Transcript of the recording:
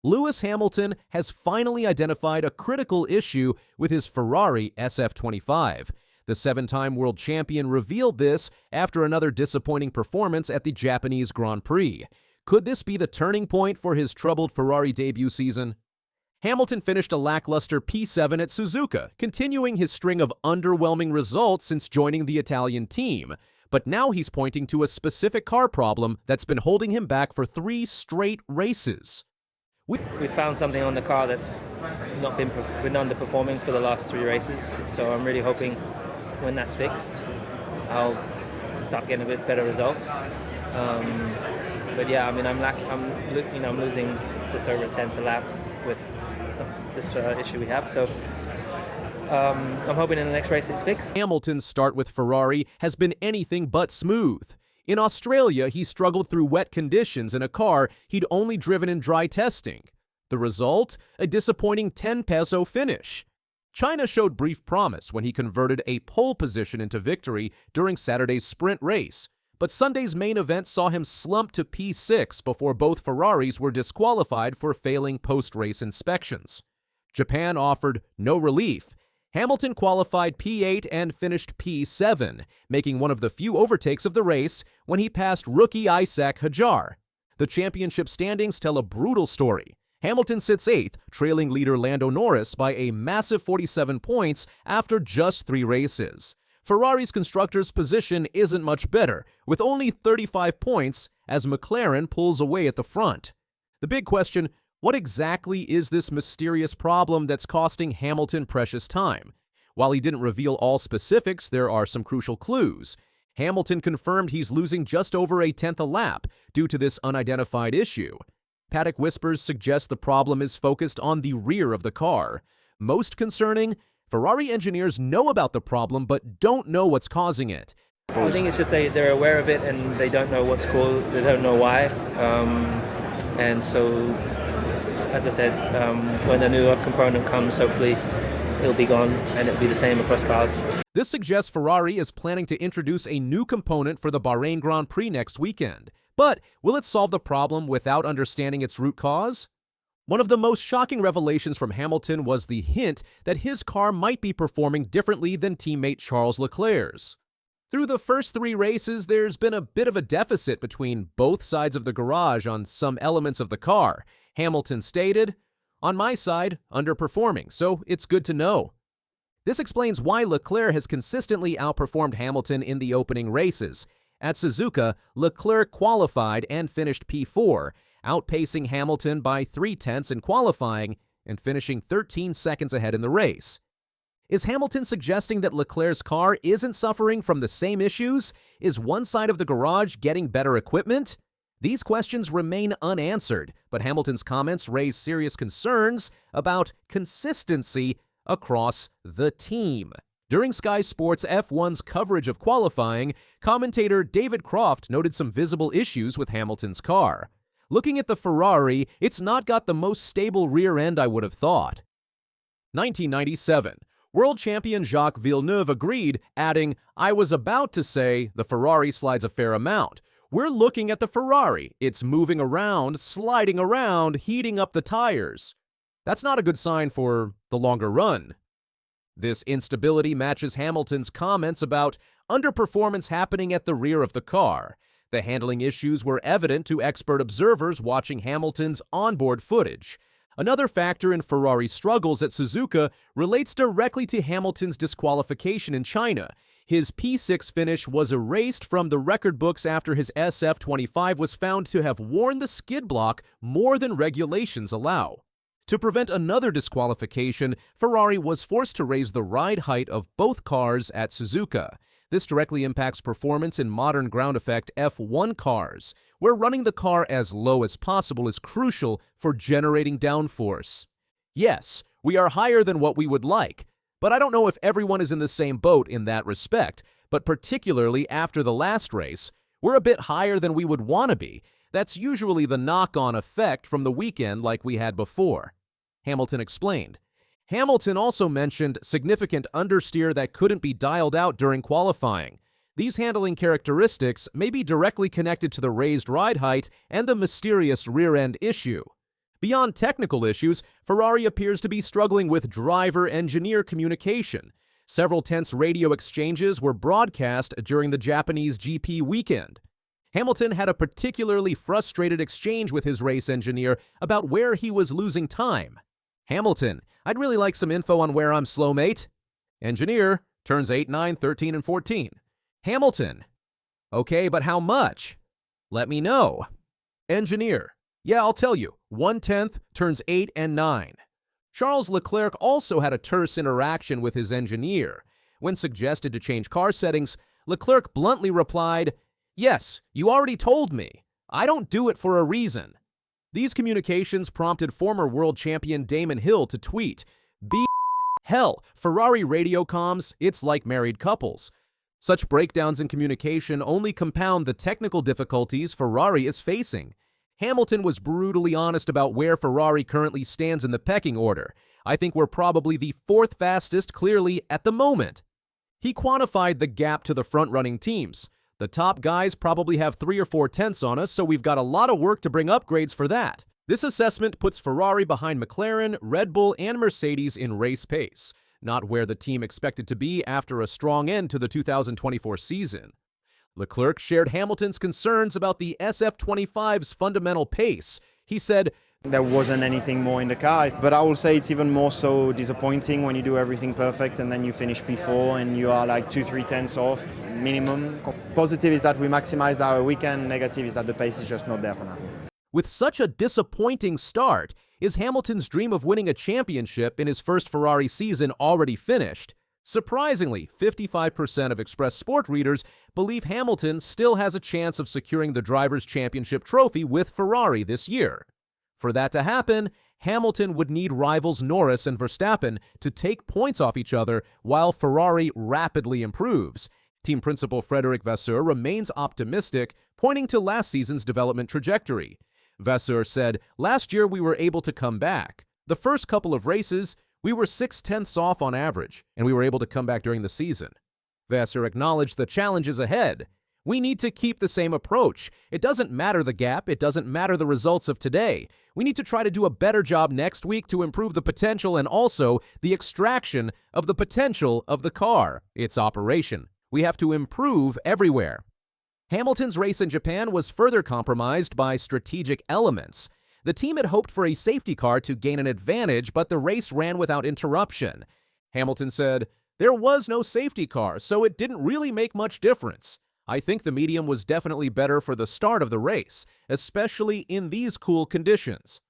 Lewis Hamilton has finally identified a critical issue with his Ferrari SF-25. The seven-time world champion revealed this after another disappointing performance at the Japanese Grand Prix. Could this be the turning point for his troubled Ferrari debut season? Hamilton finished a lackluster P7 at Suzuka, continuing his string of underwhelming results since joining the Italian team. But now he's pointing to a specific car problem that's been holding him back for 3 straight races. We found something on the car that's not been underperforming for the last 3 races, so I'm really hoping when that's fixed, I'll start getting a bit better results. But yeah, I mean, I'm losing just over a tenth a lap with this issue we have, so I'm hoping in the next race it's fixed. Hamilton's start with Ferrari has been anything but smooth. In Australia, he struggled through wet conditions in a car he'd only driven in dry testing. The result? A disappointing 10 peso finish. China showed brief promise when he converted a pole position into victory during Saturday's sprint race, but Sunday's main event saw him slump to P6 before both Ferraris were disqualified for failing post-race inspections. Japan offered no relief. Hamilton qualified P8 and finished P7, making one of the few overtakes of the race when he passed rookie Isaac Hajar. The championship standings tell a brutal story. Hamilton sits 8th, trailing leader Lando Norris by a massive 47 points after just 3 races. Ferrari's constructors' position isn't much better, with only 35 points as McLaren pulls away at the front. The big question: what exactly is this mysterious problem that's costing Hamilton precious time? While he didn't reveal all specifics, there are some crucial clues. Hamilton confirmed he's losing just over a tenth a lap due to this unidentified issue. Paddock whispers suggest the problem is focused on the rear of the car. Most concerning, Ferrari engineers know about the problem but don't know what's causing it. I think it's just they're aware of it and they don't know what's caused, they don't know why. And so, as I said, when a new component comes, hopefully it'll be gone and it'll be the same across cars. This suggests Ferrari is planning to introduce a new component for the Bahrain Grand Prix next weekend. But will it solve the problem without understanding its root cause? One of the most shocking revelations from Hamilton was the hint that his car might be performing differently than teammate Charles Leclerc's. Through the first 3 races, there's been a bit of a deficit between both sides of the garage on some elements of the car. Hamilton stated, "On my side, underperforming, so it's good to know." This explains why Leclerc has consistently outperformed Hamilton in the opening races. At Suzuka, Leclerc qualified and finished P4, outpacing Hamilton by 0.3 in qualifying and finishing 13 seconds ahead in the race. Is Hamilton suggesting that Leclerc's car isn't suffering from the same issues? Is one side of the garage getting better equipment? These questions remain unanswered, but Hamilton's comments raise serious concerns about consistency across the team. During Sky Sports F1's coverage of qualifying, commentator David Croft noted some visible issues with Hamilton's car. Looking at the Ferrari, it's not got the most stable rear end I would have thought. 1997. World champion Jacques Villeneuve agreed, adding, "I was about to say the Ferrari slides a fair amount. We're looking at the Ferrari. It's moving around, sliding around, heating up the tires. That's not a good sign for the longer run." This instability matches Hamilton's comments about underperformance happening at the rear of the car. The handling issues were evident to expert observers watching Hamilton's onboard footage. Another factor in Ferrari's struggles at Suzuka relates directly to Hamilton's disqualification in China. His P6 finish was erased from the record books after his SF-25 was found to have worn the skid block more than regulations allow. To prevent another disqualification, Ferrari was forced to raise the ride height of both cars at Suzuka. This directly impacts performance in modern ground effect F1 cars, where running the car as low as possible is crucial for generating downforce. Yes, we are higher than what we would like, but I don't know if everyone is in the same boat in that respect, but particularly after the last race, we're a bit higher than we would want to be. That's usually the knock-on effect from the weekend like we had before. Hamilton explained. Hamilton also mentioned significant understeer that couldn't be dialed out during qualifying. These handling characteristics may be directly connected to the raised ride height and the mysterious rear-end issue. Beyond technical issues, Ferrari appears to be struggling with driver-engineer communication. Several tense radio exchanges were broadcast during the Japanese GP weekend. Hamilton had a particularly frustrated exchange with his race engineer about where he was losing time. Hamilton, I'd really like some info on where I'm slow, mate. Engineer, turns 8, 9, 13, and 14. Hamilton, okay, but how much? Let me know. Engineer, yeah, I'll tell you, 1/10, turns 8 and 9. Charles Leclerc also had a terse interaction with his engineer. When suggested to change car settings, Leclerc bluntly replied, "Yes, you already told me. I don't do it for a reason." These communications prompted former world champion Damon Hill to tweet, hell, Ferrari radio comms, it's like married couples. Such breakdowns in communication only compound the technical difficulties Ferrari is facing. Hamilton was brutally honest about where Ferrari currently stands in the pecking order. I think we're probably the 4th fastest clearly at the moment. He quantified the gap to the front-running teams. The top guys probably have 3 or 4 tenths on us, so we've got a lot of work to bring upgrades for that. This assessment puts Ferrari behind McLaren, Red Bull, and Mercedes in race pace, not where the team expected to be after a strong end to the 2024 season. Leclerc shared Hamilton's concerns about the SF-25's fundamental pace. He said, "There wasn't anything more in the car, but I will say it's even more so disappointing when you do everything perfect and then you finish P4 and you are like 2-3 tenths off minimum." Positive is that we maximized our weekend, negative is that the pace is just not there for now. With such a disappointing start, is Hamilton's dream of winning a championship in his first Ferrari season already finished? Surprisingly, 55% of Express Sport readers believe Hamilton still has a chance of securing the Drivers' Championship trophy with Ferrari this year. For that to happen, Hamilton would need rivals Norris and Verstappen to take points off each other while Ferrari rapidly improves. Team principal Frederic Vasseur remains optimistic, pointing to last season's development trajectory. Vasseur said, "Last year we were able to come back. The first couple of races, we were 6 tenths off on average, and we were able to come back during the season." Vasseur acknowledged the challenges ahead. "We need to keep the same approach. It doesn't matter the gap, it doesn't matter the results of today. We need to try to do a better job next week to improve the potential and also the extraction of the potential of the car, its operation. We have to improve everywhere." Hamilton's race in Japan was further compromised by strategic elements. The team had hoped for a safety car to gain an advantage, but the race ran without interruption. Hamilton said, "There was no safety car, so it didn't really make much difference. I think the medium was definitely better for the start of the race, especially in these cool conditions."